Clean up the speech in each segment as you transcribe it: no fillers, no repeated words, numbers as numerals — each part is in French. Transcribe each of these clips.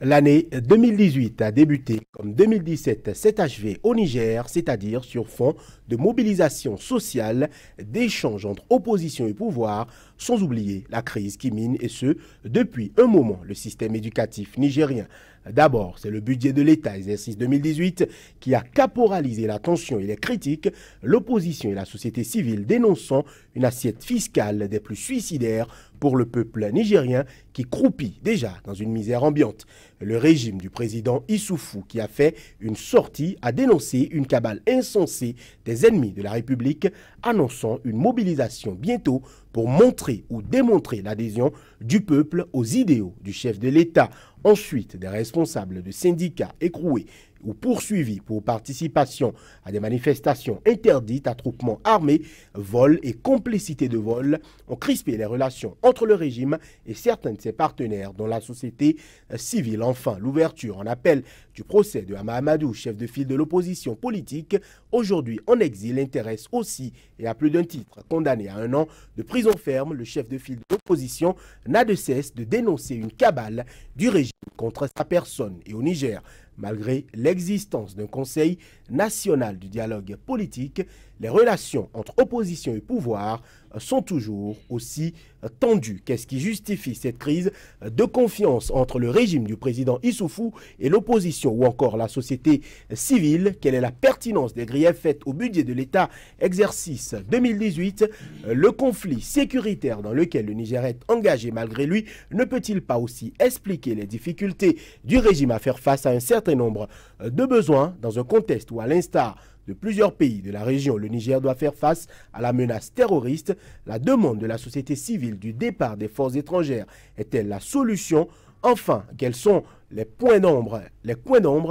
L'année 2018 a débuté comme 2017 s'est achevé au Niger, c'est-à-dire sur fond de mobilisation sociale, d'échanges entre opposition et pouvoir, sans oublier la crise qui mine, et ce, depuis un moment, le système éducatif nigérien. D'abord, c'est le budget de l'État, exercice 2018, qui a caporalisé la tension et les critiques, l'opposition et la société civile dénonçant une assiette fiscale des plus suicidaires pour le peuple nigérien qui croupit déjà dans une misère ambiante. Le régime du président Issoufou, qui a fait une sortie, a dénoncé une cabale insensée des ennemis de la République, annonçant une mobilisation bientôt pour montrer ou démontrer l'adhésion du peuple aux idéaux du chef de l'État. Ensuite, des responsables de syndicats écroués ou poursuivis pour participation à des manifestations interdites, attroupements armés, vols et complicité de vol ont crispé les relations entre le régime et certains de ses partenaires dans la société civile. Enfin, l'ouverture en appel du procès de Hama Amadou, chef de file de l'opposition politique, aujourd'hui en exil, intéresse aussi, et à plus d'un titre, condamné à 1 an de prison ferme, le chef de file de l'opposition n'a de cesse de dénoncer une cabale du régime contre sa personne. Et au Niger, malgré l'existence d'un Conseil national du dialogue politique, les relations entre opposition et pouvoir sont toujours aussi tendues. Qu'est-ce qui justifie cette crise de confiance entre le régime du président Issoufou et l'opposition ou encore la société civile? Quelle est la pertinence des griefs faits au budget de l'État exercice 2018? Le conflit sécuritaire dans lequel le Niger est engagé malgré lui ne peut-il pas aussi expliquer les difficultés du régime à faire face à un certain nombre de besoins dans un contexte où, à l'instar de plusieurs pays de la région, le Niger doit faire face à la menace terroriste? La demande de la société civile du départ des forces étrangères est-elle la solution? Enfin, quels sont les points d'ombre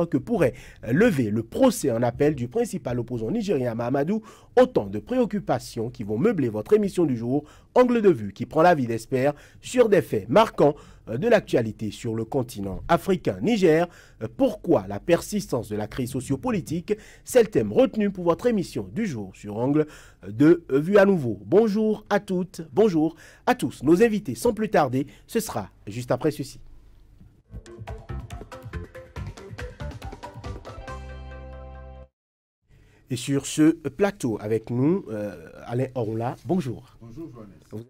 que pourrait lever le procès en appel du principal opposant nigérien Mahamadou? Autant de préoccupations qui vont meubler votre émission du jour, Angle de vue, qui prend l'avis d'experts sur des faits marquants de l'actualité sur le continent africain. Niger, pourquoi la persistance de la crise sociopolitique? C'est le thème retenu pour votre émission du jour sur Angle de vue à nouveau. Bonjour à toutes, bonjour à tous. Nos invités, sans plus tarder, ce sera juste après ceci. Et sur ce plateau avec nous, Alain Orla, bonjour. Bonjour, Joannès.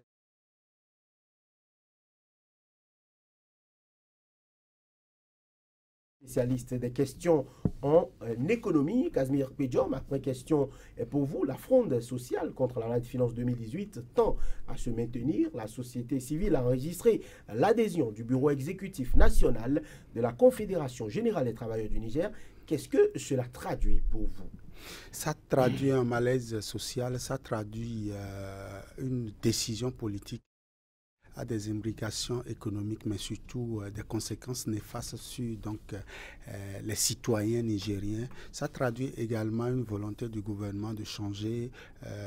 Spécialiste des questions en économie, Casimir Pédion. Ma première question est pour vous. La fronde sociale contre la loi de finances 2018 tend à se maintenir. La société civile a enregistré l'adhésion du bureau exécutif national de la Confédération générale des travailleurs du Niger. Qu'est-ce que cela traduit pour vous? Ça traduit un malaise social, ça traduit une décision politique a des imbrications économiques, mais surtout des conséquences néfastes sur les citoyens nigériens. Ça traduit également une volonté du gouvernement de changer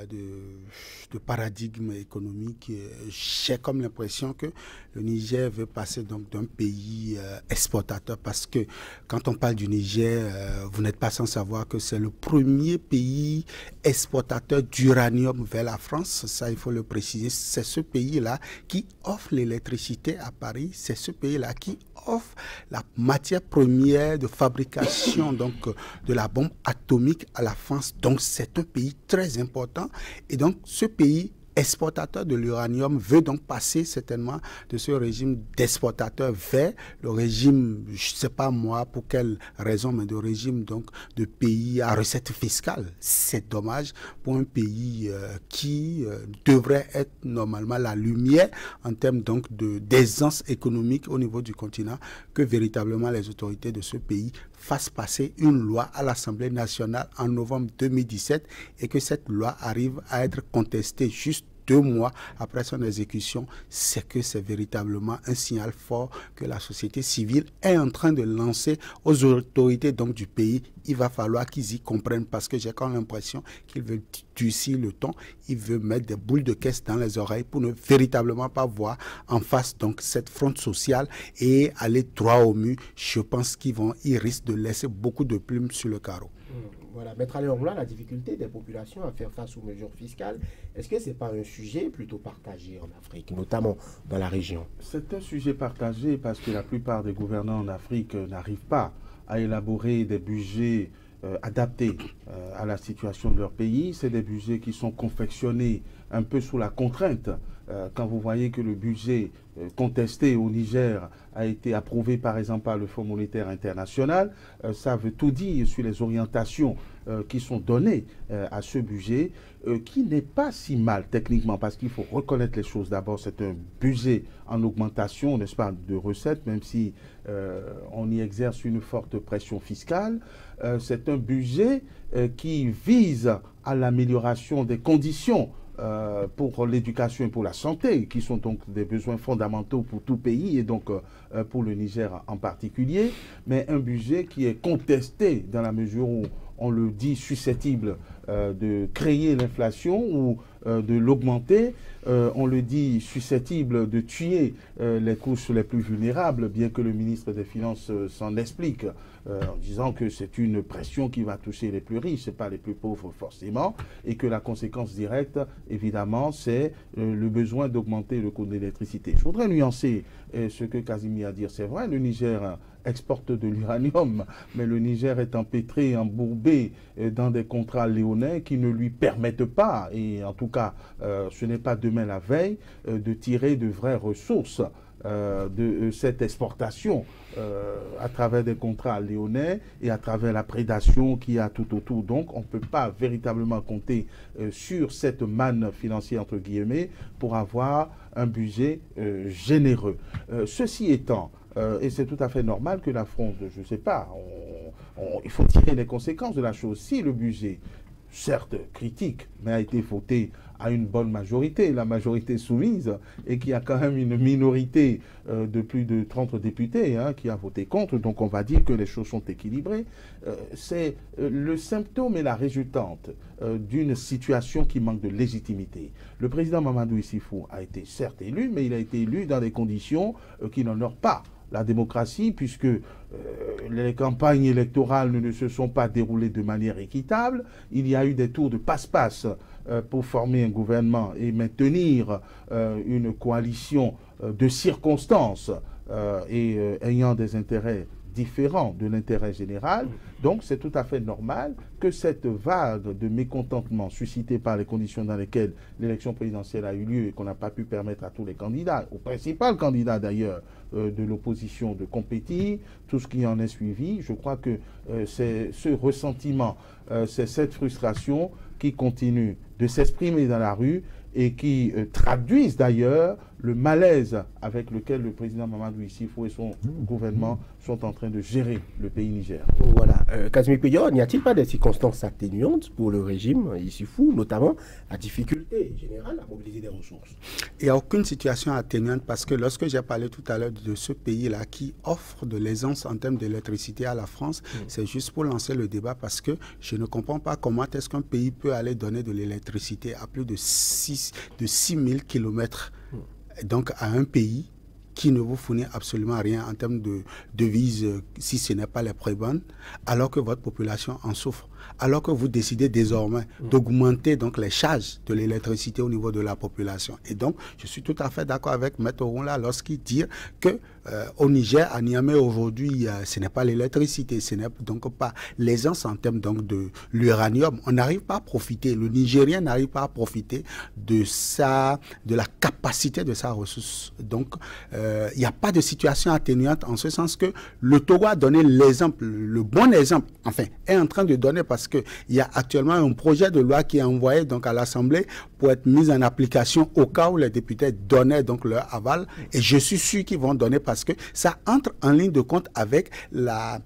de paradigme économique. J'ai comme l'impression que le Niger veut passer donc d'un pays exportateur, parce que quand on parle du Niger, vous n'êtes pas sans savoir que c'est le premier pays exportateur d'uranium vers la France. Ça, il faut le préciser. C'est ce pays-là qui offre l'électricité à Paris, c'est ce pays-là qui offre la matière première de fabrication donc de la bombe atomique à la France. Donc c'est un pays très important, et donc ce pays exportateur de l'uranium veut donc passer certainement de ce régime d'exportateur vers le régime, je ne sais pas moi pour quelle raison, mais de régime donc de pays à recette fiscale. C'est dommage pour un pays qui devrait être normalement la lumière en termes donc d'aisance économique au niveau du continent, que véritablement les autorités de ce pays fassent passer une loi à l'Assemblée nationale en novembre 2017 et que cette loi arrive à être contestée juste 2 mois après son exécution. C'est que c'est véritablement un signal fort que la société civile est en train de lancer aux autorités donc du pays. Il va falloir qu'ils y comprennent, parce que j'ai quand même l'impression qu'ils veulent durcir le ton. Ils veulent mettre des boules de caisse dans les oreilles pour ne véritablement pas voir en face donc cette fronde sociale et aller droit au mur. Je pense qu'ils risquent de laisser beaucoup de plumes sur le carreau. Voilà, mettre à l'heure là la difficulté des populations à faire face aux mesures fiscales, est-ce que ce n'est pas un sujet plutôt partagé en Afrique, notamment dans la région? C'est un sujet partagé parce que la plupart des gouvernants en Afrique n'arrivent pas à élaborer des budgets adaptés à la situation de leur pays. C'est des budgets qui sont confectionnés un peu sous la contrainte. Quand vous voyez que le budget contesté au Niger a été approuvé par exemple par le Fonds monétaire international, ça veut tout dire sur les orientations qui sont données à ce budget, qui n'est pas si mal techniquement, parce qu'il faut reconnaître les choses. D'abord, c'est un budget en augmentation, n'est-ce pas, de recettes, même si on y exerce une forte pression fiscale. C'est un budget qui vise à l'amélioration des conditions pour l'éducation et pour la santé, qui sont donc des besoins fondamentaux pour tout pays et donc pour le Niger en particulier, mais un budget qui est contesté dans la mesure où on le dit susceptible de créer l'inflation ou de l'augmenter, on le dit susceptible de tuer les couches les plus vulnérables, bien que le ministre des Finances s'en explique en disant que c'est une pression qui va toucher les plus riches, pas les plus pauvres forcément, et que la conséquence directe, évidemment, c'est le besoin d'augmenter le coût de l'électricité. Je voudrais nuancer ce que Kazimi a dit. C'est vrai, le Niger exporte de l'uranium, mais le Niger est empêtré, embourbé dans des contrats léonins qui ne lui permettent pas, et en tout cas, ce n'est pas demain la veille, de tirer de vraies ressources de cette exportation à travers des contrats léonais et à travers la prédation qu'il y a tout autour. Donc, on ne peut pas véritablement compter sur cette manne financière, entre guillemets, pour avoir un budget généreux. Ceci étant, et c'est tout à fait normal que la France, je ne sais pas, il faut tirer les conséquences de la chose. Si le budget, certes critique, mais a été voté à une bonne majorité, la majorité soumise, et qu'il y a quand même une minorité de plus de 30 députés qui a voté contre, donc on va dire que les choses sont équilibrées. C'est le symptôme et la résultante d'une situation qui manque de légitimité. Le président Mamadou Issifou a été certes élu, mais il a été élu dans des conditions qui n'honorent pas la démocratie, puisque les campagnes électorales ne se sont pas déroulées de manière équitable. Il y a eu des tours de passe-passe pour former un gouvernement et maintenir une coalition de circonstances et ayant des intérêts différents de l'intérêt général. Donc c'est tout à fait normal que cette vague de mécontentement suscitée par les conditions dans lesquelles l'élection présidentielle a eu lieu et qu'on n'a pas pu permettre à tous les candidats, au principal candidat d'ailleurs de l'opposition, de compétir, tout ce qui en est suivi, je crois que c'est ce ressentiment, c'est cette frustration qui continue de s'exprimer dans la rue et qui traduisent d'ailleurs le malaise avec lequel le président Mamadou Issifou et son gouvernement sont en train de gérer le pays Niger. Voilà. Kazimi Peyor, n'y a-t-il pas des circonstances atténuantes pour le régime Issifou, notamment la difficulté générale à mobiliser des ressources? Il n'y a aucune situation atténuante parce que lorsque j'ai parlé tout à l'heure de ce pays-là qui offre de l'aisance en termes d'électricité à la France, c'est juste pour lancer le débat parce que je ne comprends pas comment est-ce qu'un pays peut aller donner de l'électricité à plus de 6 000 kilomètres donc à un pays qui ne vous fournit absolument rien en termes de devises, si ce n'est pas les prébendes, alors que votre population en souffre, alors que vous décidez désormais d'augmenter donc les charges de l'électricité au niveau de la population. Et donc, je suis tout à fait d'accord avec M. Oronla lorsqu'il dit que au Niger, à Niamey aujourd'hui, ce n'est pas l'électricité, ce n'est donc pas l'aisance en termes donc de l'uranium. On n'arrive pas à profiter, le Nigérien n'arrive pas à profiter de la capacité de sa ressource. Donc, il n'y a pas de situation atténuante en ce sens que le Togo a donné l'exemple, le bon exemple, enfin, est en train de donner parce qu'il y a actuellement un projet de loi qui est envoyé donc à l'Assemblée pour être mis en application au cas où les députés donnaient donc leur aval. Et je suis sûr qu'ils vont donner parce que ça entre en ligne de compte avec la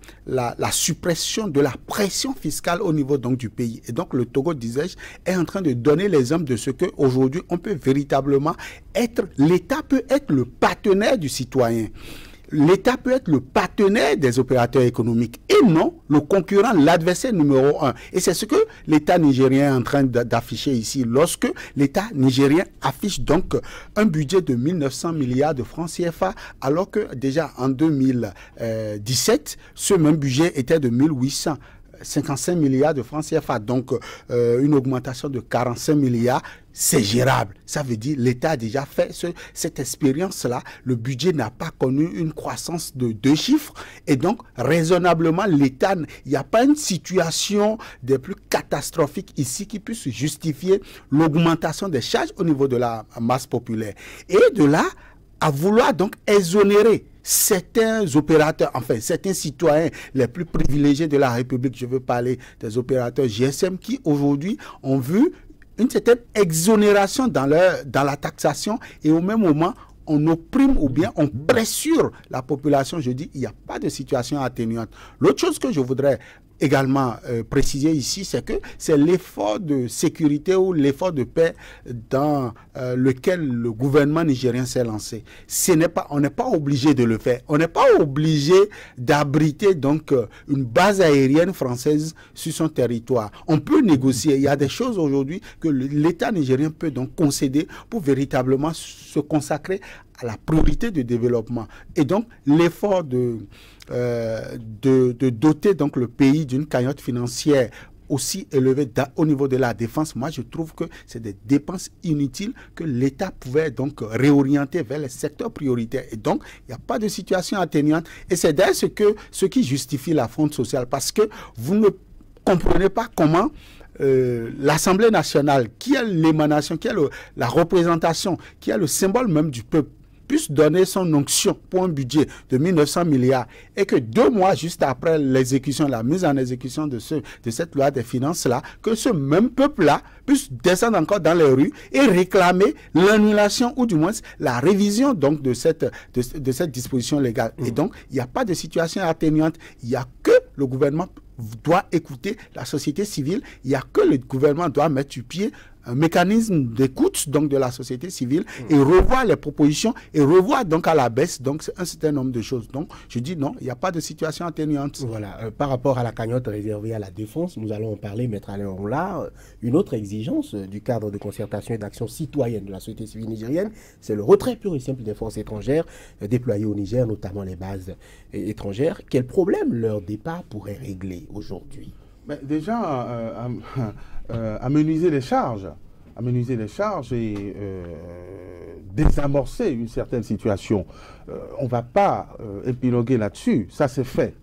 suppression de la pression fiscale au niveau donc du pays. Et donc le Togo, disais-je, est en train de donner l'exemple de ce qu'aujourd'hui on peut véritablement être, l'État peut être le partenaire du citoyen. L'État peut être le partenaire des opérateurs économiques et non le concurrent, l'adversaire numéro 1. Et c'est ce que l'État nigérien est en train d'afficher ici. Lorsque l'État nigérien affiche donc un budget de 1900 milliards de francs CFA, alors que déjà en 2017, ce même budget était de 1800. 55 milliards de francs CFA, donc une augmentation de 45 milliards, c'est gérable. Ça veut dire l'État a déjà fait cette expérience-là. Le budget n'a pas connu une croissance de 2 chiffres. Et donc, raisonnablement, l'État, il n'y a pas une situation des plus catastrophiques ici qui puisse justifier l'augmentation des charges au niveau de la masse populaire. Et de là, à vouloir donc exonérer certains opérateurs, enfin certains citoyens les plus privilégiés de la République, je veux parler des opérateurs GSM qui aujourd'hui ont vu une certaine exonération dans la taxation et au même moment on opprime ou bien on pressure la population. Je dis, il n'y a pas de situation atténuante. L'autre chose que je voudrais également préciser ici, c'est que c'est l'effort de sécurité ou l'effort de paix dans lequel le gouvernement nigérien s'est lancé. On n'est pas obligé de le faire. On n'est pas obligé d'abriter donc une base aérienne française sur son territoire. On peut négocier. Il y a des choses aujourd'hui que l'État nigérien peut donc concéder pour véritablement se consacrer à la priorité du développement. Et donc, l'effort de doter donc le pays d'une cagnotte financière aussi élevée au niveau de la défense, moi je trouve que c'est des dépenses inutiles que l'État pouvait donc réorienter vers les secteurs prioritaires. Et donc, il n'y a pas de situation atténuante. Et c'est d'ailleurs ce qui justifie la fronde sociale, parce que vous ne comprenez pas comment l'Assemblée nationale, qui est l'émanation, qui est la représentation, qui est le symbole même du peuple, puisse donner son onction pour un budget de 1900 milliards et que 2 mois juste après l'exécution, la mise en exécution de cette loi des finances-là, que ce même peuple-là puisse descendre encore dans les rues et réclamer l'annulation ou du moins la révision donc de cette disposition légale. Et donc, il n'y a pas de situation atténuante. Il n'y a que le gouvernement doit écouter la société civile. Il n'y a que le gouvernement doit mettre sur pied un mécanisme d'écoute donc de la société civile et revoir les propositions et revoir donc à la baisse donc un certain nombre de choses. Donc je dis non, il n'y a pas de situation atténuante. Voilà, par rapport à la cagnotte réservée à la défense, nous allons en parler, Maître Alain Onla. Une autre exigence du cadre de concertation et d'action citoyenne de la société civile nigérienne, c'est le retrait pur et simple des forces étrangères déployées au Niger, notamment les bases étrangères. Quel problème leur départ pourrait régler aujourd'hui? Déjà, amenuiser les charges et désamorcer une certaine situation. On ne va pas épiloguer là-dessus. Ça s'est fait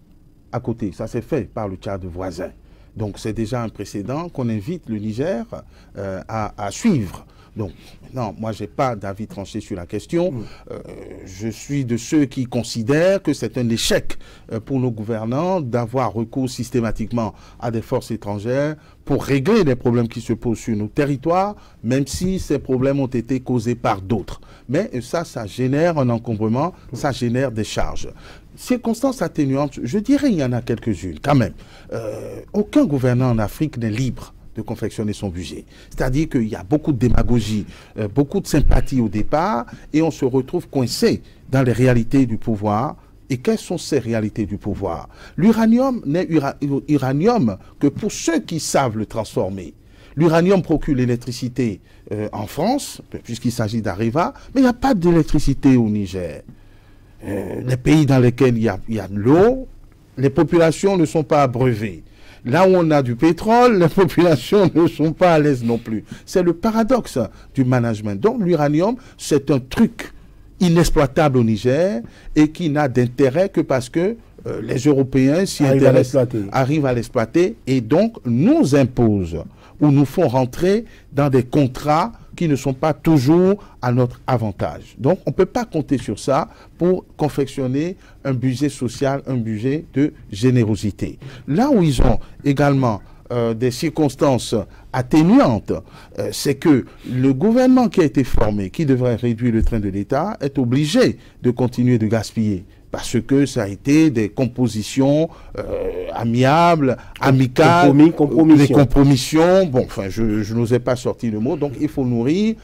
à côté, ça s'est fait par le Tchad voisin. Donc c'est déjà un précédent qu'on invite le Niger à suivre. Donc, non, moi, je n'ai pas d'avis tranché sur la question. Je suis de ceux qui considèrent que c'est un échec pour nos gouvernants d'avoir recours systématiquement à des forces étrangères pour régler les problèmes qui se posent sur nos territoires, même si ces problèmes ont été causés par d'autres. Mais ça génère un encombrement, ça génère des charges. Circonstances atténuantes, je dirais il y en a quelques-unes quand même. Aucun gouvernant en Afrique n'est libre de confectionner son budget. C'est-à-dire qu'il y a beaucoup de démagogie, beaucoup de sympathie au départ, et on se retrouve coincé dans les réalités du pouvoir. Et quelles sont ces réalités du pouvoir? L'uranium n'est uranium que pour ceux qui savent le transformer. L'uranium procure l'électricité en France, puisqu'il s'agit d'Areva, mais il n'y a pas d'électricité au Niger. Les pays dans lesquels il y a de l'eau, les populations ne sont pas abreuvées. Là où on a du pétrole, les populations ne sont pas à l'aise non plus. C'est le paradoxe du management. Donc l'uranium, c'est un truc inexploitable au Niger et qui n'a d'intérêt que parce que les Européens arrivent à l'exploiter et donc nous imposent ou nous font rentrer dans des contrats qui ne sont pas toujours à notre avantage. Donc, on ne peut pas compter sur ça pour confectionner un budget social, un budget de générosité. Là où ils ont également des circonstances atténuantes, c'est que le gouvernement qui a été formé, qui devrait réduire le train de l'État, est obligé de continuer de gaspiller. Parce que ça a été des compositions amiables, amicales, des compromissions. Bon, enfin, je n'osais pas sortir le mot. Donc, il faut nourrir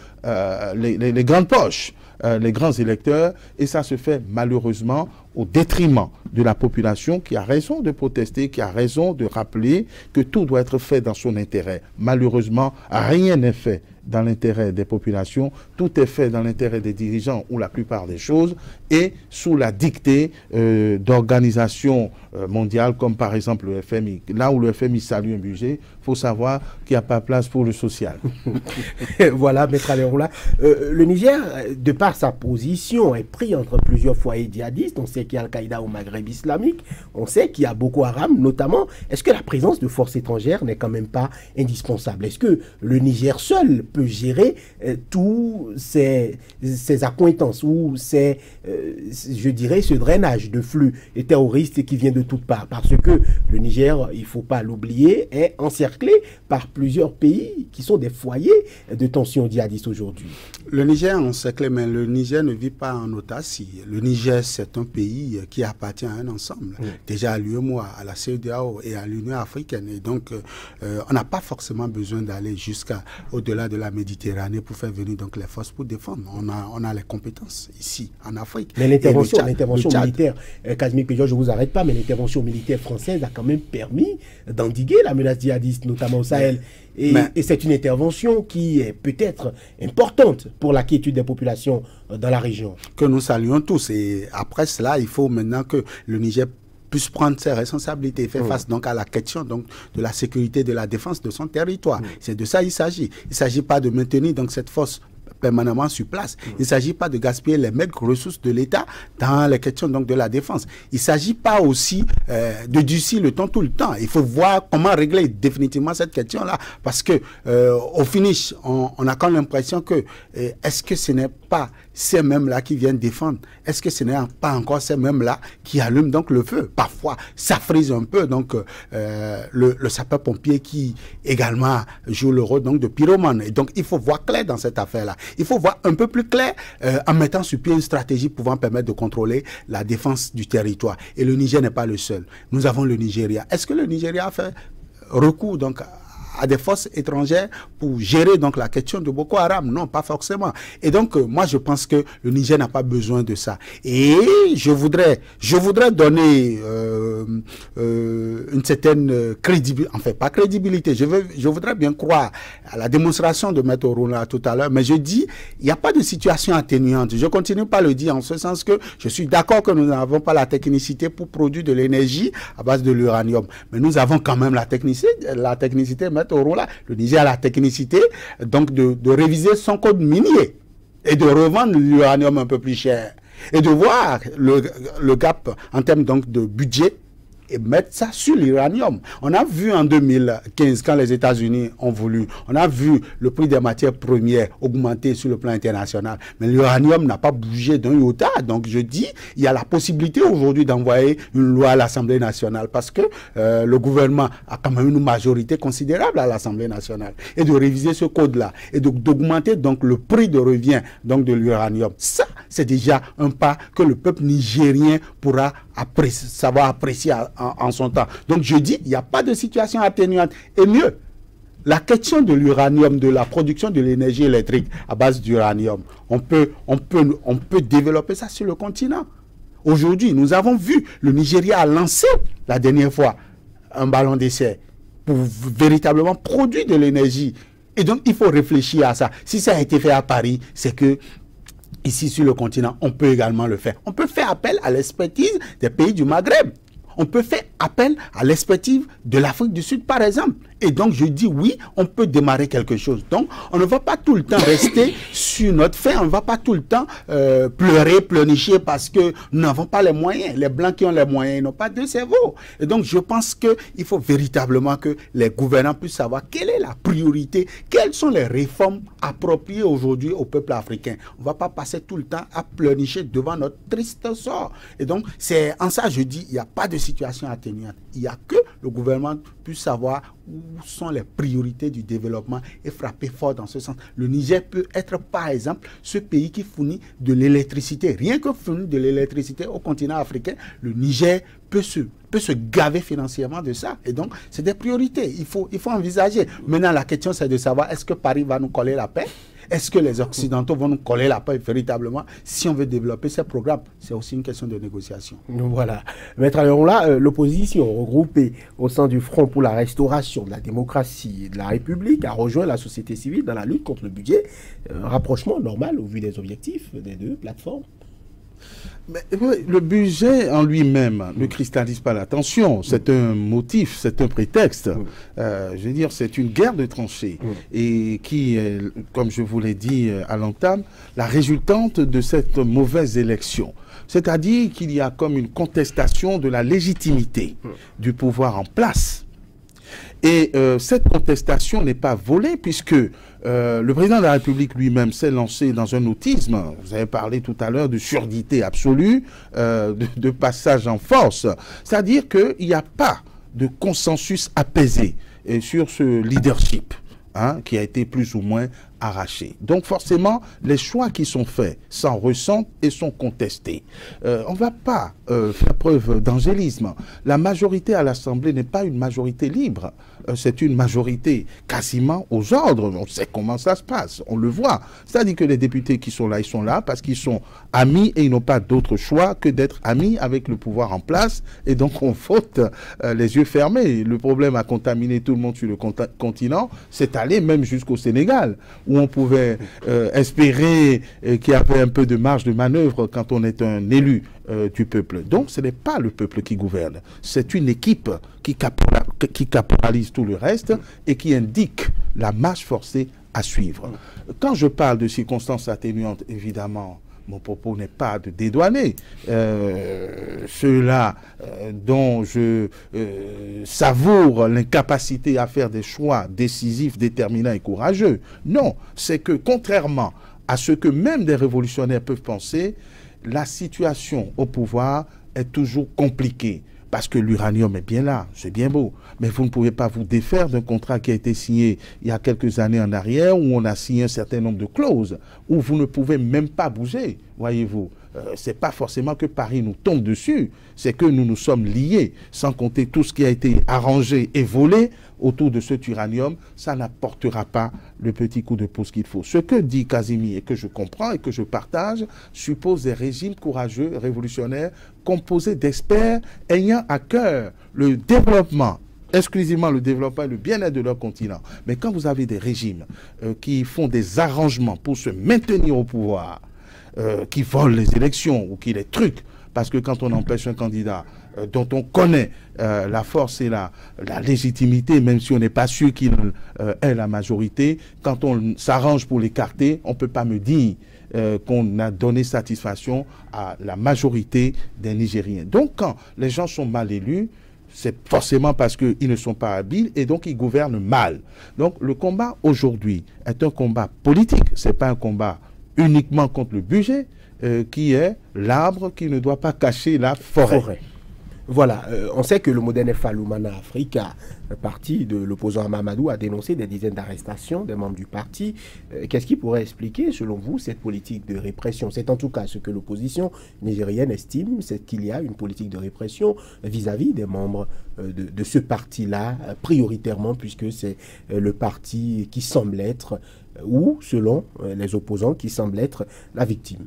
les grandes poches, les grands électeurs. Et ça se fait malheureusement au détriment de la population qui a raison de protester, qui a raison de rappeler que tout doit être fait dans son intérêt. Malheureusement, rien n'est fait dans l'intérêt des populations, tout est fait dans l'intérêt des dirigeants ou la plupart des choses, et sous la dictée d'organisations mondiales comme par exemple le FMI. Là où le FMI salue un budget, il faut savoir qu'il n'y a pas place pour le social. Voilà, Maître Aleroula. Le Niger, de par sa position, est pris entre plusieurs foyers djihadistes. On sait qu'il y a Al-Qaïda au Maghreb islamique. On sait qu'il y a Boko Haram notamment. Est-ce que la présence de forces étrangères n'est quand même pas indispensable? Est-ce que le Niger seul peut gérer tous ces accointances ou je dirais, ce drainage de flux et terroristes qui vient de toutes parts? Parce que le Niger, il ne faut pas l'oublier, est encerclé par plusieurs pays qui sont des foyers de tensions djihadistes aujourd'hui. Le Niger est encerclé, mais le Niger ne vit pas en autarcie. Le Niger, c'est un pays qui appartient à un ensemble. Déjà à l'UEMOA, à la CEDEAO et à l'Union africaine. Et donc, on n'a pas forcément besoin d'aller au-delà de la Méditerranée pour faire venir donc les forces pour défendre. On a les compétences ici, en Afrique. Mais l'intervention militaire, Casimir Pédior, je ne vous arrête pas, mais l'intervention militaire française a quand même permis d'endiguer la menace djihadiste, notamment au Sahel. Et c'est une intervention qui est peut-être importante pour la quiétude des populations dans la région. Que nous saluons tous. Et après cela, il faut maintenant que le Niger puisse prendre ses responsabilités et faire face donc à la question donc de la sécurité et de la défense de son territoire. C'est de ça il s'agit. Il ne s'agit pas de maintenir donc cette force permanemment sur place. Il ne s'agit pas de gaspiller les maigres ressources de l'État dans les questions donc de la défense. Il ne s'agit pas aussi de durcir le temps tout le temps. Il faut voir comment régler définitivement cette question-là. Parce que au finish, on a quand même l'impression que est-ce que ce n'est pas ces mêmes-là qui viennent défendre? Est-ce que ce n'est pas encore ces mêmes-là qui allument donc le feu? Parfois, ça frise un peu donc le sapeur-pompier qui également joue le rôle donc de pyromane. Et donc, il faut voir clair dans cette affaire-là. Il faut voir un peu plus clair en mettant sur pied une stratégie pouvant permettre de contrôler la défense du territoire. Et le Niger n'est pas le seul. Nous avons le Nigeria. Est-ce que le Nigeria a fait recours donc à des forces étrangères pour gérer donc la question de Boko Haram? Non, pas forcément. Et donc, moi, je pense que le Niger n'a pas besoin de ça. Et je voudrais donner une certaine crédibilité, enfin, pas crédibilité, je voudrais bien croire à la démonstration de Maître Orouna tout à l'heure, mais je dis, il n'y a pas de situation atténuante. Je continue pas à le dire en ce sens que je suis d'accord que nous n'avons pas la technicité pour produire de l'énergie à base de l'uranium. Mais nous avons quand même la technicité, le Niger a la technicité donc de réviser son code minier et de revendre l'uranium un peu plus cher et de voir le gap en termes donc de budget et mettre ça sur l'uranium. On a vu en 2015, quand les États-Unis ont voulu, on a vu le prix des matières premières augmenter sur le plan international. Mais l'uranium n'a pas bougé d'un iota. Donc je dis, il y a la possibilité aujourd'hui d'envoyer une loi à l'Assemblée nationale parce que le gouvernement a quand même une majorité considérable à l'Assemblée nationale et de réviser ce code-là et d'augmenter donc le prix de revient donc de l'uranium. Ça, c'est déjà un pas que le peuple nigérien pourra savoir apprécier en son temps. Donc je dis, il n'y a pas de situation atténuante. Et mieux, la question de l'uranium, de la production de l'énergie électrique à base d'uranium, on peut développer ça sur le continent. Aujourd'hui, nous avons vu, le Nigeria a lancé la dernière fois un ballon d'essai pour véritablement produire de l'énergie. Et donc, il faut réfléchir à ça. Si ça a été fait à Paris, c'est que ici sur le continent, on peut également le faire. On peut faire appel à l'expertise des pays du Maghreb. On peut faire appel à l'expertise de l'Afrique du Sud, par exemple. Et donc, je dis oui, on peut démarrer quelque chose. Donc, on ne va pas tout le temps rester sur notre fait. On ne va pas tout le temps pleurer, pleurnicher parce que nous n'avons pas les moyens. Les Blancs qui ont les moyens, ils n'ont pas de cerveau. Et donc, je pense qu'il faut véritablement que les gouvernants puissent savoir quelle est la priorité, quelles sont les réformes appropriées aujourd'hui au peuple africain. On ne va pas passer tout le temps à pleurnicher devant notre triste sort. Et donc, c'est en ça, je dis, il n'y a pas de situation atténuante. Il n'y a que le gouvernement puisse savoir où sont les priorités du développement et frapper fort dans ce sens. Le Niger peut être, par exemple, ce pays qui fournit de l'électricité. Rien que fournir de l'électricité au continent africain, le Niger peut se gaver financièrement de ça. Et donc, c'est des priorités. Il faut envisager. Maintenant, la question, c'est de savoir est-ce que Paris va nous coller la paix? Est-ce que les Occidentaux vont nous coller la paille véritablement si on veut développer ces programmes? C'est aussi une question de négociation. Voilà. Maître Aleronla, l'opposition regroupée au sein du Front pour la restauration de la démocratie et de la République a rejoint la société civile dans la lutte contre le budget. Rapprochement normal au vu des objectifs des deux plateformes. Mais, le budget en lui-même ne cristallise pas l'attention. C'est un motif, c'est un prétexte. Je veux dire, c'est une guerre de tranchées et qui est, comme je vous l'ai dit à l'entame, la résultante de cette mauvaise élection. C'est-à-dire qu'il y a comme une contestation de la légitimité du pouvoir en place. Et cette contestation n'est pas volée puisque le président de la République lui-même s'est lancé dans un autisme. Vous avez parlé tout à l'heure de surdité absolue, de passage en force. C'est-à-dire qu'il n'y a pas de consensus apaisé sur ce leadership qui a été plus ou moins arraché. Donc forcément, les choix qui sont faits s'en ressentent et sont contestés. On ne va pas faire preuve d'angélisme. La majorité à l'Assemblée n'est pas une majorité libre. C'est une majorité quasiment aux ordres. On sait comment ça se passe. On le voit. C'est-à-dire que les députés qui sont là, ils sont là parce qu'ils sont amis et ils n'ont pas d'autre choix que d'être amis avec le pouvoir en place. Et donc on vote les yeux fermés. Le problème a contaminé tout le monde sur le continent. C'est allé même jusqu'au Sénégal, où on pouvait espérer qu'il y avait un peu de marge de manœuvre quand on est un élu du peuple. Donc ce n'est pas le peuple qui gouverne, c'est une équipe qui caporalise tout le reste et qui indique la marche forcée à suivre. Quand je parle de circonstances atténuantes, évidemment, mon propos n'est pas de dédouaner ceux-là dont je savoure l'incapacité à faire des choix décisifs, déterminants et courageux. Non, c'est que contrairement à ce que même des révolutionnaires peuvent penser, la situation au pouvoir est toujours compliquée. Parce que l'uranium est bien là, c'est bien beau. Mais vous ne pouvez pas vous défaire d'un contrat qui a été signé il y a quelques années en arrière, où on a signé un certain nombre de clauses, où vous ne pouvez même pas bouger, voyez-vous. C'est pas forcément que Paris nous tombe dessus, c'est que nous nous sommes liés, sans compter tout ce qui a été arrangé et volé autour de cet uranium, ça n'apportera pas le petit coup de pouce qu'il faut. Ce que dit Kazimi et que je comprends et que je partage, suppose des régimes courageux, révolutionnaires, composés d'experts ayant à cœur le développement, exclusivement le développement et le bien-être de leur continent. Mais quand vous avez des régimes qui font des arrangements pour se maintenir au pouvoir, qui volent les élections ou qui les truquent, parce que quand on empêche un candidat dont on connaît la force et la légitimité, même si on n'est pas sûr qu'il ait la majorité, quand on s'arrange pour l'écarter, on ne peut pas me dire qu'on a donné satisfaction à la majorité des Nigériens. Donc quand les gens sont mal élus, c'est forcément parce qu'ils ne sont pas habiles et donc ils gouvernent mal. Donc le combat aujourd'hui est un combat politique, ce n'est pas un combat uniquement contre le budget, qui est l'arbre qui ne doit pas cacher la forêt. Voilà, on sait que le modèle Falumana Africa, parti de l'opposant Mamadou, a dénoncé des dizaines d'arrestations des membres du parti. Qu'est-ce qui pourrait expliquer, selon vous, cette politique de répression? C'est en tout cas ce que l'opposition nigérienne estime, c'est qu'il y a une politique de répression vis-à-vis des membres de ce parti-là, prioritairement, puisque c'est le parti qui semble être, ou selon les opposants, qui semble être la victime.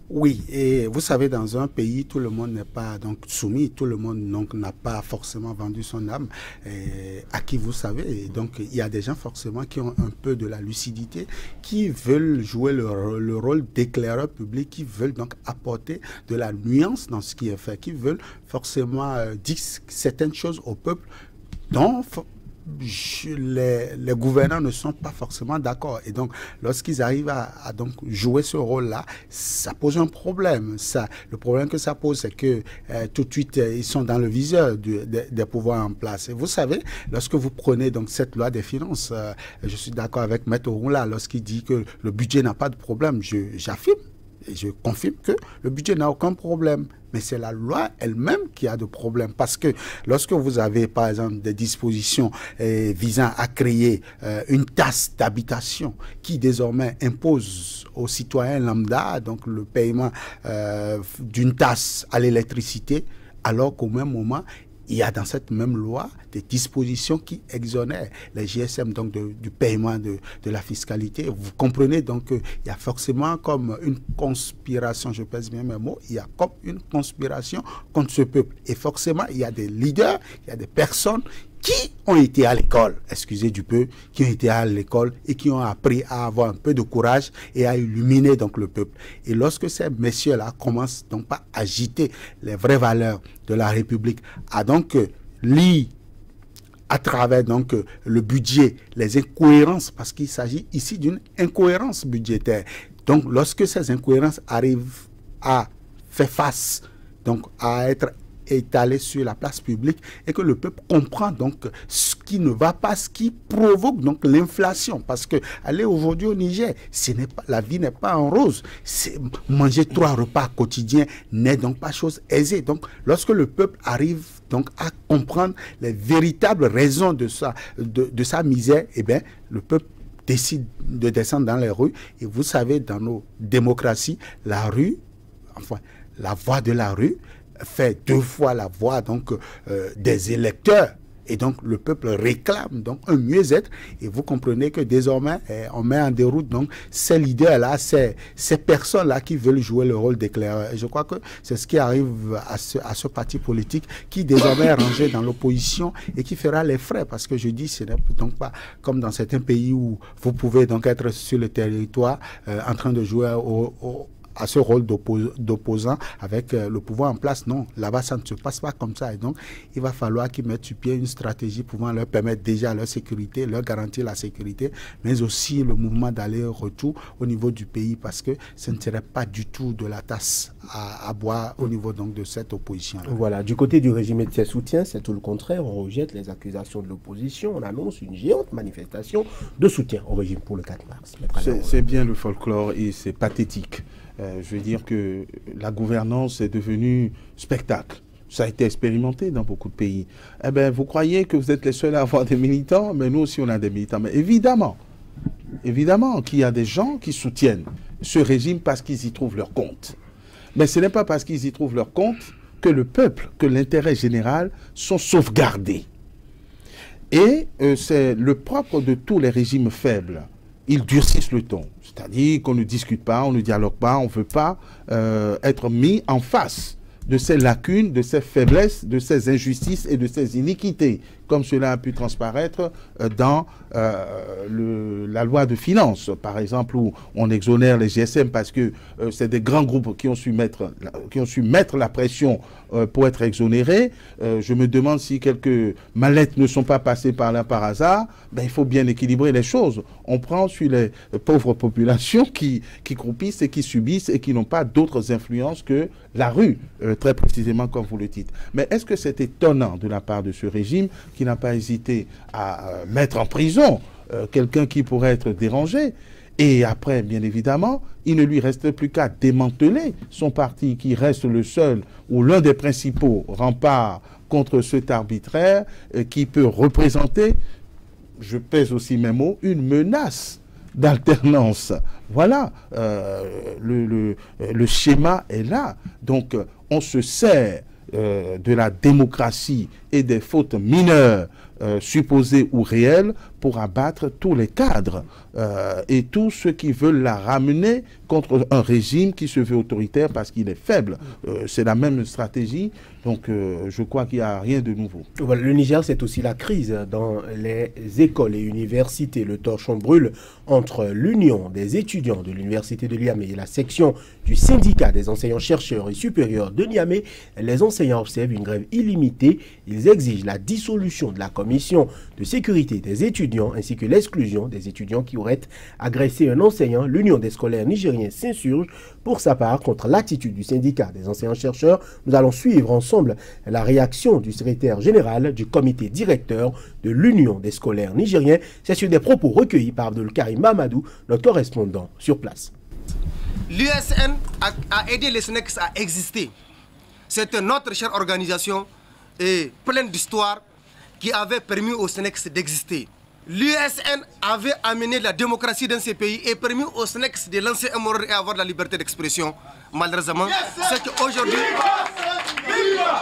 Oui, et vous savez, dans un pays, tout le monde n'est pas donc soumis, tout le monde n'a pas forcément vendu son âme à qui vous savez. Et donc, il y a des gens forcément qui ont un peu de la lucidité, qui veulent jouer le rôle d'éclaireur public, qui veulent donc apporter de la nuance dans ce qui est fait, qui veulent forcément dire certaines choses au peuple dont les gouvernants ne sont pas forcément d'accord. Et donc, lorsqu'ils arrivent à donc jouer ce rôle-là, ça pose un problème. Le problème que ça pose, c'est que tout de suite, ils sont dans le viseur des pouvoirs en place. Et vous savez, lorsque vous prenez donc cette loi des finances, je suis d'accord avec Maître Ounla, lorsqu'il dit que le budget n'a pas de problème, j'affirme. Et je confirme que le budget n'a aucun problème. Mais c'est la loi elle-même qui a de problèmes. Parce que lorsque vous avez, par exemple, des dispositions visant à créer une taxe d'habitation qui désormais impose aux citoyens lambda donc le paiement d'une taxe à l'électricité, alors qu'au même moment, il y a dans cette même loi des dispositions qui exonèrent les GSM donc du paiement de la fiscalité. Vous comprenez donc qu'il y a forcément comme une conspiration, je pèse bien mes mots, il y a comme une conspiration contre ce peuple. Et forcément, il y a des leaders, il y a des personnes qui ont été à l'école, excusez du peu, qui ont été à l'école et qui ont appris à avoir un peu de courage et à illuminer donc le peuple. Et lorsque ces messieurs-là commencent donc à agiter les vraies valeurs de la République, à donc lire à travers donc le budget les incohérences, parce qu'il s'agit ici d'une incohérence budgétaire. Donc lorsque ces incohérences arrivent à faire face, donc à être étalé sur la place publique et que le peuple comprend donc ce qui ne va pas, ce qui provoque donc l'inflation. Parce que aller aujourd'hui au Niger, la vie n'est pas en rose. Manger 3 repas quotidiens n'est donc pas chose aisée. Donc lorsque le peuple arrive donc à comprendre les véritables raisons de sa misère, eh bien le peuple décide de descendre dans les rues. Et vous savez, dans nos démocraties, la rue, enfin la voix de la rue, fait 2 fois la voix donc des électeurs, et donc le peuple réclame donc un mieux-être. Et vous comprenez que désormais on met en déroute donc ces leaders là, ces personnes là qui veulent jouer le rôle d'éclaireur. Et je crois que c'est ce qui arrive à ce parti politique qui désormais est rangé dans l'opposition et qui fera les frais, parce que je dis ce n'est donc pas comme dans certains pays où vous pouvez donc être sur le territoire en train de jouer à ce rôle d'opposant avec le pouvoir en place. Non, là-bas, ça ne se passe pas comme ça. Et donc, il va falloir qu'ils mettent sur pied une stratégie pouvant leur permettre déjà leur sécurité, leur garantir la sécurité, mais aussi le mouvement d'aller-retour au niveau du pays, parce que ce ne serait pas du tout de la tasse à boire au niveau donc de cette opposition. Voilà, du côté du régime et de ses soutiens, c'est tout le contraire. On rejette les accusations de l'opposition. On annonce une géante manifestation de soutien au régime pour le 4 mars. C'est bien le folklore et c'est pathétique. Je veux dire que la gouvernance est devenue spectacle. Ça a été expérimenté dans beaucoup de pays. Eh bien, vous croyez que vous êtes les seuls à avoir des militants, mais nous aussi on a des militants. Mais évidemment qu'il y a des gens qui soutiennent ce régime parce qu'ils y trouvent leur compte. Mais ce n'est pas parce qu'ils y trouvent leur compte que le peuple, que l'intérêt général sont sauvegardés. Et c'est le propre de tous les régimes faibles. Ils durcissent le ton. C'est-à-dire qu'on ne discute pas, on ne dialogue pas, on ne veut pas être mis en face de ces lacunes, de ces faiblesses, de ces injustices et de ces iniquités, comme cela a pu transparaître dans la loi de finances, par exemple, où on exonère les GSM parce que c'est des grands groupes qui ont su mettre la pression pour être exonérés. Je me demande si quelques mallettes ne sont pas passées par là par hasard. Ben, il faut bien équilibrer les choses. On prend sur les pauvres populations qui croupissent et qui subissent et qui n'ont pas d'autres influences que la rue, très précisément comme vous le dites. Mais est-ce que c'est étonnant de la part de ce régime qui n'a pas hésité à mettre en prison quelqu'un qui pourrait être dérangé? Et après, bien évidemment, il ne lui reste plus qu'à démanteler son parti qui reste le seul ou l'un des principaux remparts contre cet arbitraire qui peut représenter, je pèse aussi mes mots, une menace d'alternance. Voilà, le schéma est là. Donc, on se sert de la démocratie et des fautes mineures supposées ou réelles pour abattre tous les cadres et tous ceux qui veulent la ramener contre un régime qui se veut autoritaire parce qu'il est faible. C'est la même stratégie, donc je crois qu'il n'y a rien de nouveau. Le Niger, c'est aussi la crise dans les écoles et universités. Le torchon brûle entre l'Union des étudiants de l'Université de Niamey et la section du syndicat des enseignants chercheurs et supérieurs de Niamey. Les enseignants observent une grève illimitée. Ils exigent la dissolution de la commission de sécurité des étudiants ainsi que l'exclusion des étudiants qui auraient agressé un enseignant. L'Union des scolaires nigériens s'insurge pour sa part contre l'attitude du syndicat des enseignants-chercheurs. Nous allons suivre ensemble la réaction du secrétaire général du comité directeur de l'Union des scolaires nigériens. C'est sur des propos recueillis par Abdelkarim Mamadou, notre correspondant sur place. L'USN a aidé les SNEX à exister. C'est notre chère organisation et pleine d'histoire qui avait permis aux SNEX d'exister. L'USN avait amené la démocratie dans ces pays et permis aux SNEX de lancer un mort et avoir la liberté d'expression. Malheureusement, c'est qu'aujourd'hui,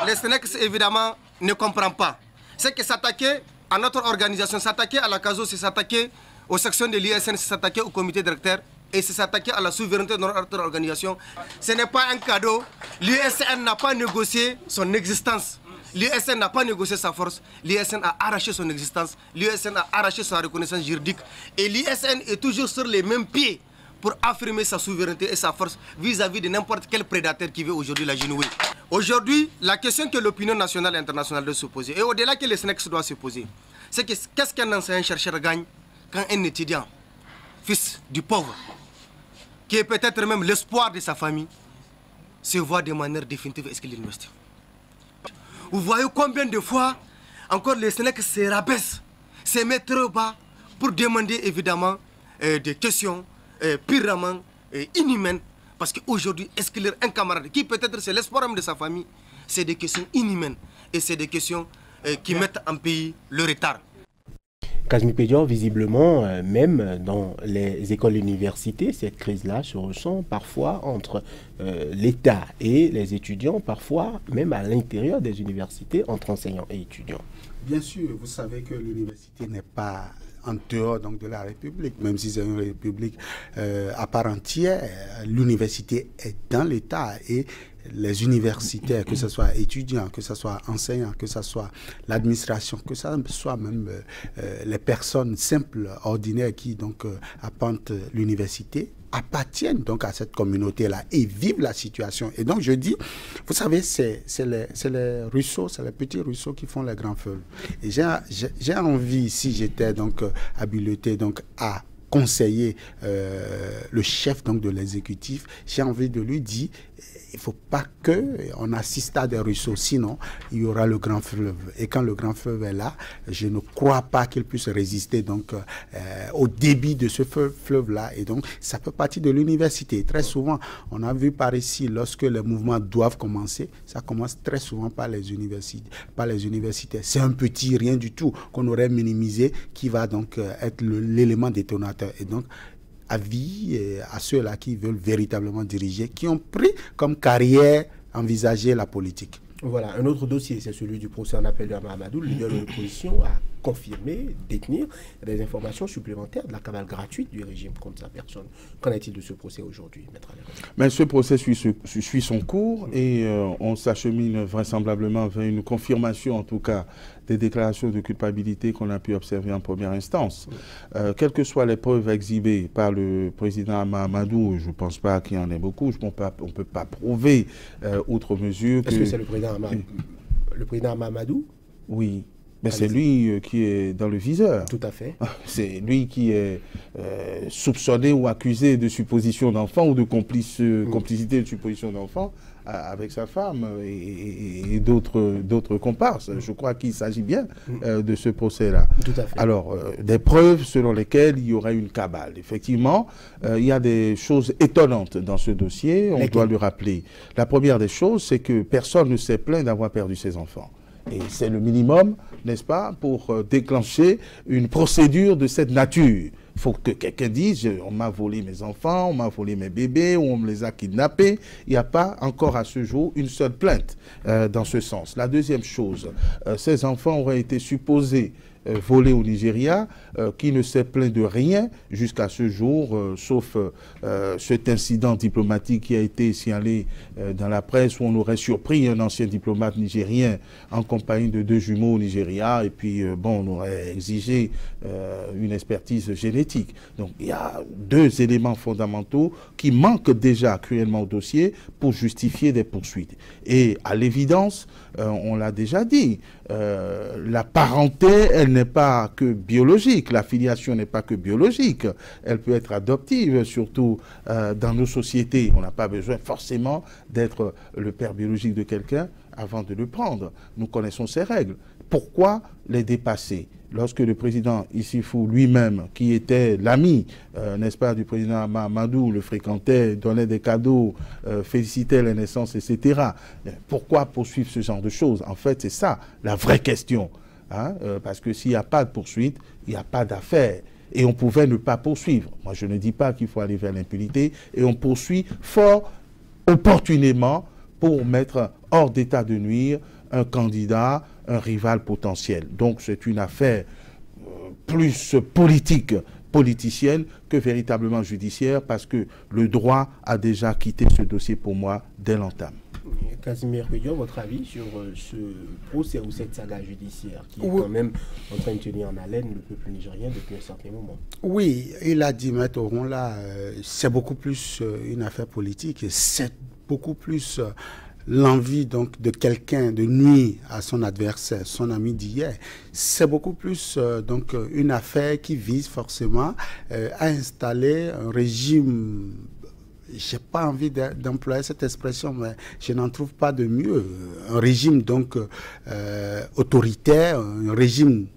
les SNEX évidemment ne comprend pas, c'est que s'attaquer à notre organisation, s'attaquer à la CASO, c'est s'attaquer aux sections de l'ISN, c'est s'attaquer au comité directeur et c'est s'attaquer à la souveraineté de notre organisation. Ce n'est pas un cadeau. L'ISN n'a pas négocié son existence. L'ISN n'a pas négocié sa force. L'ISN a arraché son existence. L'ISN a arraché sa reconnaissance juridique. Et l'ISN est toujours sur les mêmes pieds pour affirmer sa souveraineté et sa force vis-à-vis de n'importe quel prédateur qui veut aujourd'hui la genouiller. Aujourd'hui, la question que l'opinion nationale et internationale doit se poser, et au-delà que les SNEX doivent se poser, c'est qu'est-ce qu'un enseignant-chercheur gagne quand un étudiant, fils du pauvre, qui est peut-être même l'espoir de sa famille, se voit de manière définitive exclure de l'université. Vous voyez combien de fois encore les SNEX se rabaissent, se mettent trop bas pour demander évidemment des questions purement inhumaines. Parce qu'aujourd'hui, exclure un camarade qui peut-être c'est l'espoir même de sa famille, c'est des questions inhumaines et c'est des questions qui mettent en pays le retard. Kazmi Pédior, visiblement, même dans les écoles et universités, cette crise-là se ressent parfois entre l'État et les étudiants, parfois même à l'intérieur des universités, entre enseignants et étudiants. Bien sûr, vous savez que l'université n'est pas en dehors donc, de la République, même si c'est une République à part entière, l'université est dans l'État et les universitaires, que ce soit étudiants, que ce soit enseignants, que ce soit l'administration, que ce soit même les personnes simples, ordinaires qui donc apportent l'université, appartiennent donc à cette communauté-là et vivent la situation. Et donc je dis, vous savez, c'est les ruisseaux, c'est les petits ruisseaux qui font les grands fleuves. Et j'ai envie, si j'étais donc habilité donc à conseiller le chef donc de l'exécutif, j'ai envie de lui dire, il ne faut pas qu'on assiste à des ruisseaux, sinon il y aura le grand fleuve. Et quand le grand fleuve est là, je ne crois pas qu'il puisse résister donc, au débit de ce fleuve-là. Et donc, ça peut partir de l'université. Très souvent, on a vu par ici, lorsque les mouvements doivent commencer, ça commence très souvent par les universités. C'est un petit rien du tout qu'on aurait minimisé qui va donc être l'élément détonateur. Et donc, avis à ceux-là qui veulent véritablement diriger, qui ont pris comme carrière envisager la politique. Voilà, un autre dossier, c'est celui du procès en appel de Mahamadou. Le leader de l'opposition a confirmé, détenir des informations supplémentaires de la cavale gratuite du régime contre sa personne. Qu'en est-il de ce procès aujourd'hui, Maître Alain? Mais ce procès suit son cours et on s'achemine vraisemblablement vers une confirmation, en tout cas, des déclarations de culpabilité qu'on a pu observer en première instance. Quelles que soient les preuves exhibées par le président Mahamadou, je ne pense pas qu'il y en ait beaucoup, on ne peut pas prouver outre mesure que... Est-ce que c'est le président Mahamadou? Oui. Mais c'est lui qui est dans le viseur. Tout à fait. C'est lui qui est soupçonné ou accusé de supposition d'enfant ou de complicité de supposition d'enfant avec sa femme et d'autres comparses. Je crois qu'il s'agit bien de ce procès-là. Tout à fait. Alors, des preuves selon lesquelles il y aurait une cabale. Effectivement, il y a des choses étonnantes dans ce dossier, on doit le rappeler. La première des choses, c'est que personne ne s'est plaint d'avoir perdu ses enfants. Et c'est le minimum, n'est-ce pas, pour déclencher une procédure de cette nature. Il faut que quelqu'un dise, on m'a volé mes enfants, on m'a volé mes bébés, ou on me les a kidnappés. Il n'y a pas encore à ce jour une seule plainte dans ce sens. La deuxième chose, ces enfants auraient été supposés volé au Nigeria, qui ne s'est plaint de rien jusqu'à ce jour, sauf cet incident diplomatique qui a été signalé dans la presse où on aurait surpris un ancien diplomate nigérien en compagnie de 2 jumeaux au Nigeria, et puis bon, on aurait exigé une expertise génétique. Donc il y a 2 éléments fondamentaux qui manquent déjà cruellement au dossier pour justifier des poursuites. Et à l'évidence, on l'a déjà dit, la parenté, elle n'est pas que biologique, la filiation n'est pas que biologique, elle peut être adoptive, surtout dans nos sociétés. On n'a pas besoin forcément d'être le père biologique de quelqu'un avant de le prendre. Nous connaissons ces règles. Pourquoi les dépasser? Lorsque le président Issifou lui-même, qui était l'ami, n'est-ce pas, du président Mahamadou, le fréquentait, donnait des cadeaux, félicitait les naissances, etc. Pourquoi poursuivre ce genre de choses? En fait, c'est ça la vraie question. Hein? Parce que s'il n'y a pas de poursuite, il n'y a pas d'affaire. Et on pouvait ne pas poursuivre. Moi, je ne dis pas qu'il faut aller vers l'impunité. Et on poursuit fort opportunément pour mettre hors d'état de nuire un candidat un rival potentiel. Donc c'est une affaire plus politique, politicienne que véritablement judiciaire, parce que le droit a déjà quitté ce dossier pour moi dès l'entame. Casimir Kedion, votre avis sur ce procès ou cette saga judiciaire qui est quand même en train de tenir en haleine le peuple nigérien depuis un certain moment? Oui, il a dit, Maître Oron, là, c'est beaucoup plus une affaire politique, c'est beaucoup plus l'envie donc de quelqu'un de nuire à son adversaire, son ami d'hier. C'est beaucoup plus donc une affaire qui vise forcément à installer un régime. J'ai pas envie d'employer cette expression, mais je n'en trouve pas de mieux. Un régime donc autoritaire, un régime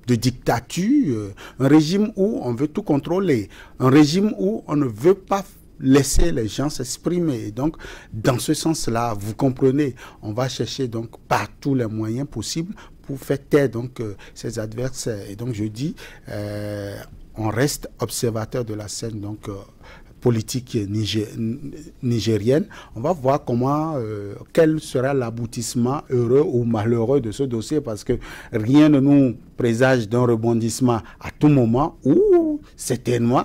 de dictature, un régime où on veut tout contrôler, un régime où on ne veut pas laisser les gens s'exprimer. Donc, dans ce sens-là, vous comprenez, on va chercher donc par tous les moyens possibles pour faire taire donc ses adversaires. Et donc, je dis, on reste observateur de la scène donc politique nigérienne. On va voir comment, quel sera l'aboutissement heureux ou malheureux de ce dossier, parce que rien ne nous présage d'un rebondissement à tout moment, ou certainement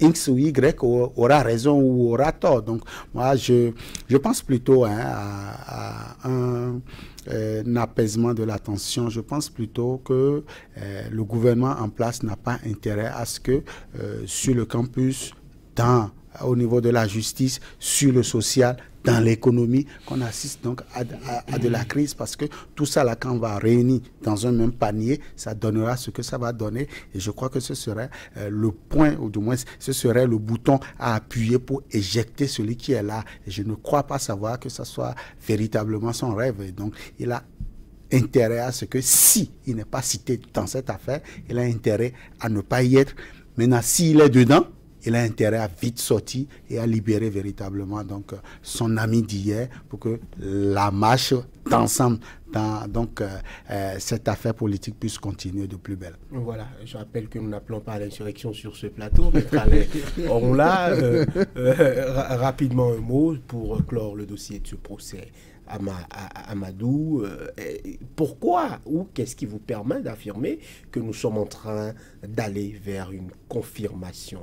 X ou Y aura raison ou aura tort. Donc moi je pense plutôt à un apaisement de la tension. Je pense plutôt que le gouvernement en place n'a pas intérêt à ce que sur le campus, au niveau de la justice, sur le social, dans l'économie, qu'on assiste donc à de la crise, parce que tout ça là, quand on va réunir dans un même panier, ça donnera ce que ça va donner. Et je crois que ce serait le point, ou du moins ce serait le bouton à appuyer pour éjecter celui qui est là. Et je ne crois pas savoir que ça soit véritablement son rêve. Et donc il a intérêt à ce que, si il n'est pas cité dans cette affaire, il a intérêt à ne pas y être. Maintenant, s'il est dedans, il a intérêt à vite sortir et à libérer véritablement donc son ami d'hier, pour que la marche d'ensemble dans donc cette affaire politique puisse continuer de plus belle. Voilà, je rappelle que nous n'appelons pas à l'insurrection sur ce plateau, mais on l'a rapidement un mot pour clore le dossier de ce procès. Amadou, pourquoi ou qu'est-ce qui vous permet d'affirmer que nous sommes en train d'aller vers une confirmation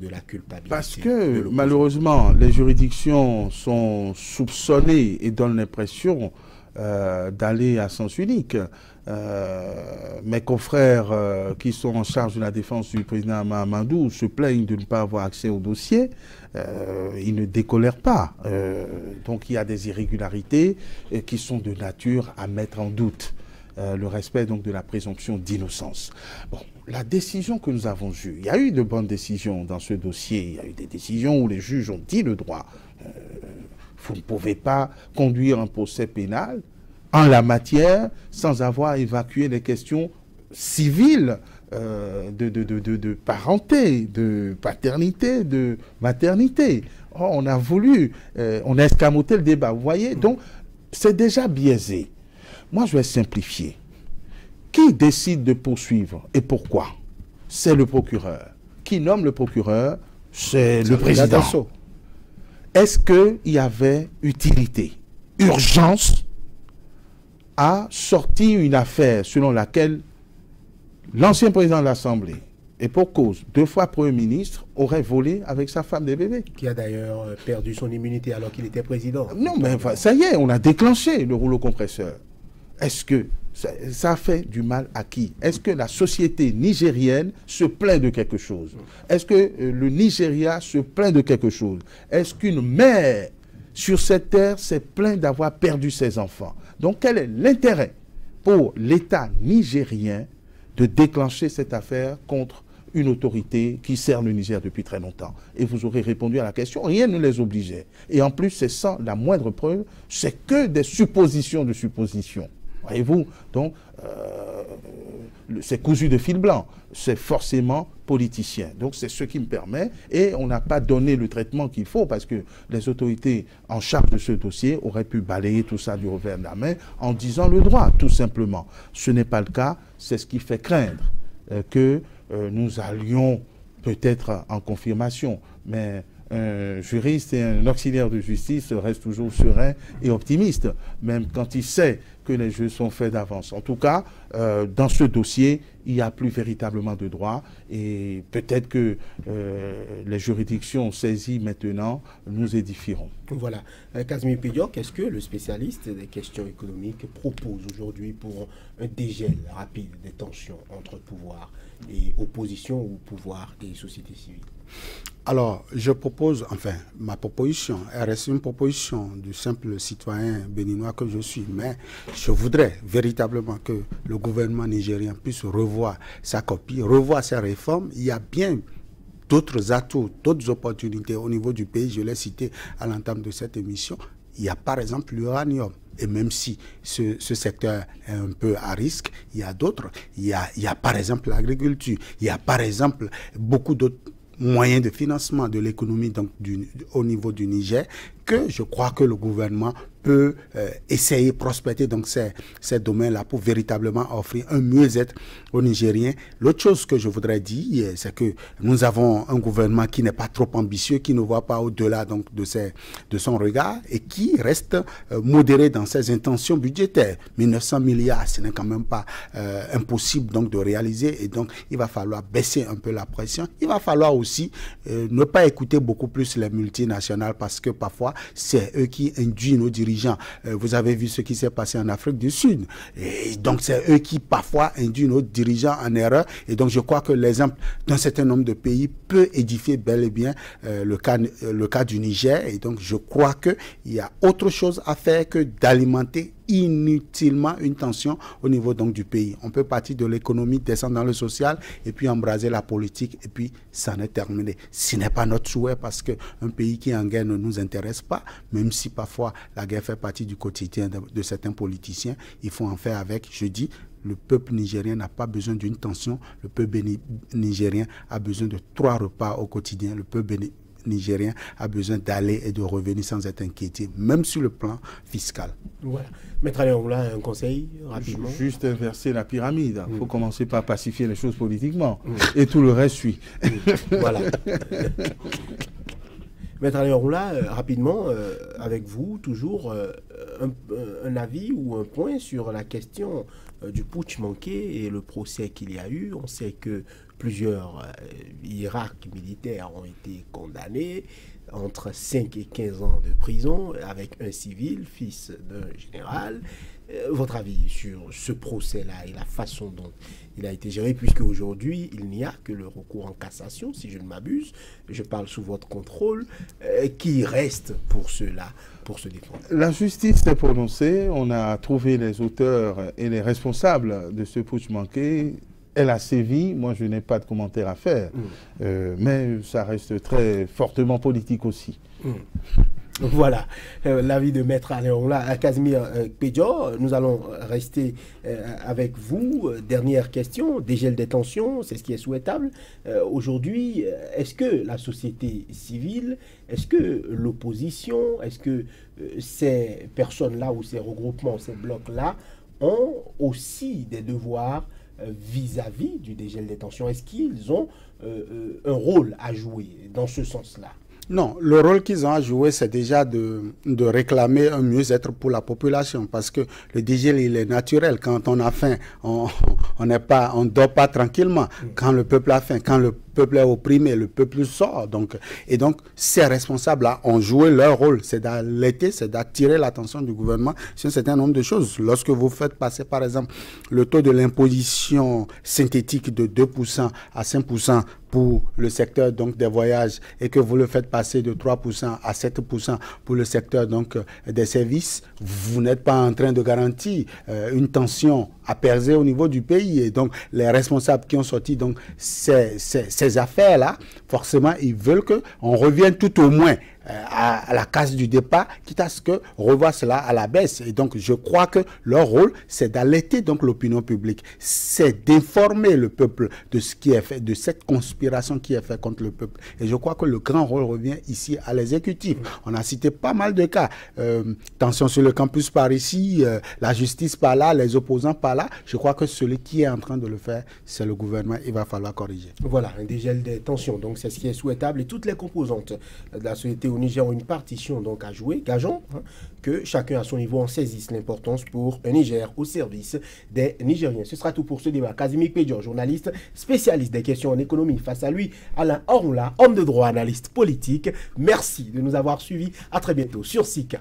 de la culpabilité? Parce que malheureusement, les juridictions sont soupçonnées et donnent l'impression d'aller à sens unique. Mes confrères qui sont en charge de la défense du président Mahamadou se plaignent de ne pas avoir accès au dossier. Ils ne décolèrent pas. Donc il y a des irrégularités qui sont de nature à mettre en doute le respect donc de la présomption d'innocence. Bon, la décision que nous avons eue, il y a eu de bonnes décisions dans ce dossier, il y a eu des décisions où les juges ont dit le droit. Vous ne pouvez pas conduire un procès pénal en la matière sans avoir évacué les questions civiles de parenté, de paternité, de maternité. Oh, on a voulu, on a escamoté le débat, vous voyez. Donc, c'est déjà biaisé. Moi, je vais simplifier. Qui décide de poursuivre et pourquoi? C'est le procureur. Qui nomme le procureur? C'est le président. Est-ce qu'il y avait utilité, urgence à sortir une affaire selon laquelle l'ancien président de l'Assemblée, et pour cause, 2 fois Premier ministre, aurait volé avec sa femme des bébés? Qui a d'ailleurs perdu son immunité alors qu'il était président. Non, mais enfin, ça y est, on a déclenché le rouleau compresseur. Est-ce que ça fait du mal à qui? Est-ce que la société nigérienne se plaint de quelque chose? Est-ce que le Nigeria se plaint de quelque chose? Est-ce qu'une mère sur cette terre s'est plainte d'avoir perdu ses enfants? Donc quel est l'intérêt pour l'État nigérien de déclencher cette affaire contre une autorité qui sert le Niger depuis très longtemps? Et vous aurez répondu à la question, rien ne les obligeait. Et en plus, c'est sans la moindre preuve, c'est que des suppositions de suppositions. Voyez-vous, donc, c'est cousu de fil blanc, c'est forcément politicien. Donc, c'est ce qui me permet, et on n'a pas donné le traitement qu'il faut, parce que les autorités en charge de ce dossier auraient pu balayer tout ça du revers de la main en disant le droit, tout simplement. Ce n'est pas le cas, c'est ce qui fait craindre que nous allions peut-être en confirmation, mais un juriste et un auxiliaire de justice reste toujours serein et optimiste, même quand il sait que les jeux sont faits d'avance. En tout cas, dans ce dossier, il n'y a plus véritablement de droit et peut-être que les juridictions saisies maintenant nous édifieront. Voilà. Casimir Pédior, qu'est-ce que le spécialiste des questions économiques propose aujourd'hui pour un dégel rapide des tensions entre pouvoir et opposition ou pouvoir et société civile? Alors, je propose, enfin, ma proposition, elle reste une proposition du simple citoyen béninois que je suis, mais je voudrais véritablement que le gouvernement nigérien puisse revoir sa copie, revoir ses réformes. Il y a bien d'autres atouts, d'autres opportunités au niveau du pays, je l'ai cité à l'entame de cette émission. Il y a par exemple l'uranium. Et même si ce secteur est un peu à risque, il y a d'autres. Il y a par exemple l'agriculture. Il y a par exemple beaucoup d'autres moyens de financement de l'économie donc au niveau du Niger que je crois que le gouvernement peut essayer de prospecter donc ces domaines-là pour véritablement offrir un mieux-être aux Nigériens. L'autre chose que je voudrais dire, c'est que nous avons un gouvernement qui n'est pas trop ambitieux, qui ne voit pas au-delà donc de son regard et qui reste modéré dans ses intentions budgétaires. 1900 milliards, ce n'est quand même pas impossible donc de réaliser et donc il va falloir baisser un peu la pression. Il va falloir aussi ne pas écouter beaucoup plus les multinationales parce que parfois c'est eux qui induisent nos dirigeants. Vous avez vu ce qui s'est passé en Afrique du Sud. Et donc, c'est eux qui, parfois, induisent nos dirigeants en erreur. Et donc, je crois que l'exemple d'un certain nombre de pays peut édifier bel et bien le cas du Niger. Et donc, je crois qu'il y a autre chose à faire que d'alimenter inutilement une tension au niveau donc du pays. On peut partir de l'économie, descendre dans le social et puis embraser la politique et puis ça en est terminé. Ce n'est pas notre souhait parce qu'un pays qui est en guerre ne nous intéresse pas, même si parfois la guerre fait partie du quotidien de certains politiciens. Il faut en faire avec, je dis, le peuple nigérien n'a pas besoin d'une tension, le peuple nigérien a besoin de 3 repas au quotidien, le peuple nigérien a besoin d'aller et de revenir sans être inquiété, même sur le plan fiscal. Voilà. Maître Aléoula, un conseil rapidement? Juste inverser la pyramide. Il faut commencer par pacifier les choses politiquement. Et tout le reste suit. Voilà. Maître Aléoula, rapidement, avec vous, toujours un avis ou un point sur la question du putsch manqué et le procès qu'il y a eu. On sait que plusieurs hiérarques militaires ont été condamnés entre 5 et 15 ans de prison avec un civil, fils d'un général. Votre avis sur ce procès-là et la façon dont il a été géré, puisque aujourd'hui, il n'y a que le recours en cassation, si je ne m'abuse, je parle sous votre contrôle, qui reste pour cela, pour se défendre. La justice s'est prononcée, on a trouvé les auteurs et les responsables de ce putsch manqué. Elle a sévi, moi je n'ai pas de commentaire à faire, mais ça reste très fortement politique aussi. Voilà, l'avis de Maître Aléoula. Casimir Pédior, nous allons rester avec vous. Dernière question, dégel des tensions, c'est ce qui est souhaitable. Aujourd'hui, est-ce que la société civile, est-ce que l'opposition, est-ce que ces personnes-là ou ces regroupements, ces blocs-là ont aussi des devoirs vis-à-vis du dégel des tensions? Est-ce qu'ils ont un rôle à jouer dans ce sens-là? Non, le rôle qu'ils ont à jouer, c'est déjà de réclamer un mieux-être pour la population, parce que le dégel, il est naturel. Quand on a faim, on dort pas tranquillement. Quand le peuple a faim, quand le peuple est opprimé, le peuple sort. Et donc, ces responsables-là ont joué leur rôle. C'est d'alerter, c'est d'attirer l'attention du gouvernement sur un certain nombre de choses. Lorsque vous faites passer, par exemple, le taux de l'imposition synthétique de 2% à 5% pour le secteur donc des voyages et que vous le faites passer de 3% à 7% pour le secteur donc des services, vous n'êtes pas en train de garantir une tension apaisée au niveau du pays. Et donc, les responsables qui ont sorti donc ces affaires-là, forcément, ils veulent qu'on revienne tout au moins à la case du départ, quitte à ce que revoient cela à la baisse. Et donc, je crois que leur rôle, c'est d'alerter donc l'opinion publique, c'est d'informer le peuple de ce qui est fait, de cette conspiration qui est faite contre le peuple. Et je crois que le grand rôle revient ici à l'exécutif. On a cité pas mal de cas. Tension sur le campus par ici, la justice par là, les opposants par là. Je crois que celui qui est en train de le faire, c'est le gouvernement. Il va falloir corriger. Voilà, un dégel des tensions. Donc, c'est ce qui est souhaitable. Et toutes les composantes de la société au Niger ont une partition donc à jouer. Gageons que chacun à son niveau en saisisse l'importance pour un Niger au service des Nigériens. Ce sera tout pour ce débat. Casimir Pédior, journaliste, spécialiste des questions en économie. Face à lui, Alain Orula, homme de droit, analyste politique. Merci de nous avoir suivis. À très bientôt sur SICA.